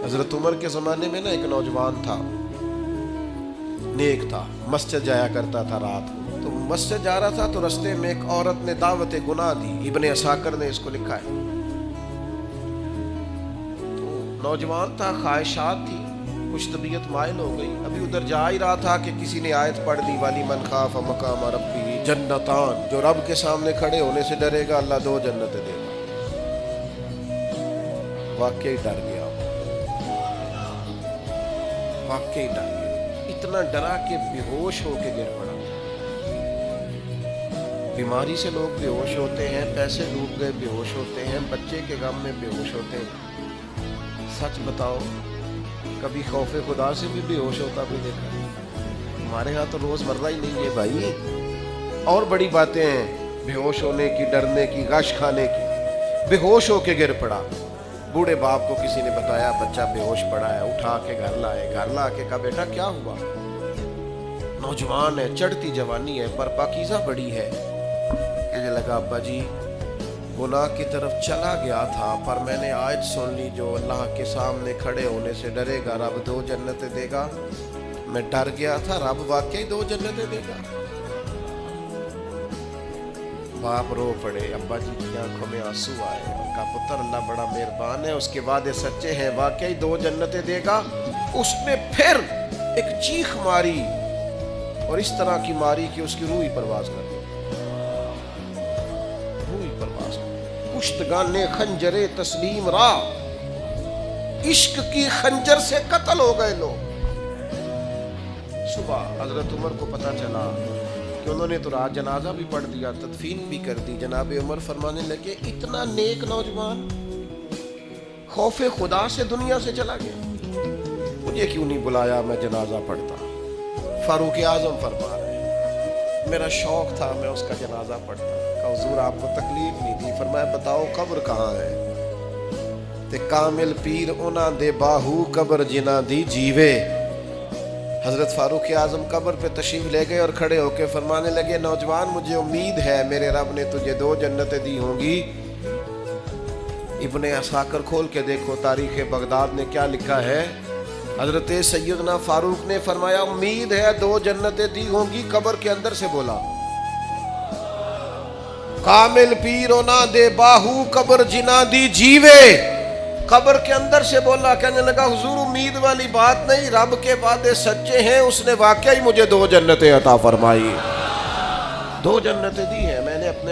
حضرت عمر کے زمانے میں نا ایک نوجوان تھا، نیک تھا، مسجد جایا کرتا تھا رات کو۔ تو مسجد جا رہا تھا تو رستے میں ایک عورت نے دعوت گناہ دی، ابن عساکر نے اس کو لکھا ہے۔ تو نوجوان تھا، خواہشات تھی، کچھ طبیعت مائل ہو گئی، ابھی ادھر جا ہی رہا تھا کہ کسی نے آیت پڑھ دی، والی من خاف مقام ربی جنتان، جو رب کے سامنے کھڑے ہونے سے ڈرے گا اللہ 2 جنتیں دے گا۔ واقعی ڈر گیا، واقعی ڈر گیا، اتنا ڈرا کہ بے ہوش ہو کے گر پڑا۔ بیماری سے لوگ بے ہوش ہوتے ہیں، پیسے ڈوب گئے بے ہوش ہوتے ہیں، بچے کے غم میں بے ہوش ہوتے ہیں۔ سچ بتاؤ، کبھی خوف خدا سے بھی بے ہوش ہوتا بھی دیکھا؟ ہمارے ہاں تو روز مرہ ہی نہیں ہے بھائی، اور بڑی باتیں ہیں بے ہوش ہونے کی، ڈرنے کی، غش کھانے کی۔ بے ہوش ہو کے گر پڑا، بوڑھے باپ کو کسی نے بتایا بچہ بے ہوش پڑا ہے، اٹھا کے گھر لائے، گھر لا کے کہا بیٹا کیا ہوا؟ نوجوان ہے، چڑھتی جوانی ہے، پر پاکیزہ بڑی ہے۔ کہنے لگا ابا جی گناہ کی طرف چلا گیا تھا، پر میں نے آیت سن لی جو اللہ کے سامنے کھڑے ہونے سے ڈرے گا رب 2 جنتیں دے گا۔ میں ڈر گیا تھا، رب واقعی 2 جنتیں دے گا۔ باپ رو پڑے، ابا جی کی آنکھوں میں آنسو آئے، کا پتر اللہ بڑا مہربان ہے، اس کے وعدے سچے ہیں، واقعی 2 جنتیں دے گا۔ اس نے پھر ایک چیخ ماری اور اس طرح کی ماری کہ اس کی روح ہی پرواز کر گئی، روح ہی پرواز کر گئی۔ کشتگان خنجر تسلیم را، عشق کی خنجر سے قتل ہو گئے لوگ۔ صبح حضرت عمر کو پتہ چلا کہ انہوں نے تو رات جنازہ بھی پڑھ دیا، تدفین بھی کر دی۔ جناب عمر فرمانے لگے اتنا نیک نوجوان خوف خدا سے دنیا سے چلا گیا، مجھے کیوں نہیں بلایا، میں جنازہ پڑھتا۔ فاروق اعظم فرما رہے ہیں میرا شوق تھا میں اس کا جنازہ پڑھتا۔ کہا حضور آپ کو تکلیف نہیں دی؟ فرمایا بتاؤ قبر کہاں ہے؟ تے کامل پیر انہاں دے باہو قبر جنہ دی جیوے۔ حضرت فاروق اعظم قبر پہ تشریف لے گئے اور کھڑے ہو کے فرمانے لگے نوجوان مجھے امید ہے میرے رب نے تجھے 2 جنتیں دی ہوں گی۔ ابن عساکر کھول کے دیکھو تاریخ بغداد نے کیا لکھا ہے۔ حضرت سیدنا فاروق نے فرمایا امید ہے 2 جنتیں دی ہوں گی، قبر کے اندر سے بولا کامل پیرونا دے باہو قبر جنہ دی جیوے۔ قبر کے اندر سے بولا، کہنے لگا حضور امید والی بات نہیں، رب کے وعدے سچے ہیں، اس نے واقعی مجھے 2 جنتیں عطا فرمائی، 2 جنتیں دی ہیں میں نے اپنے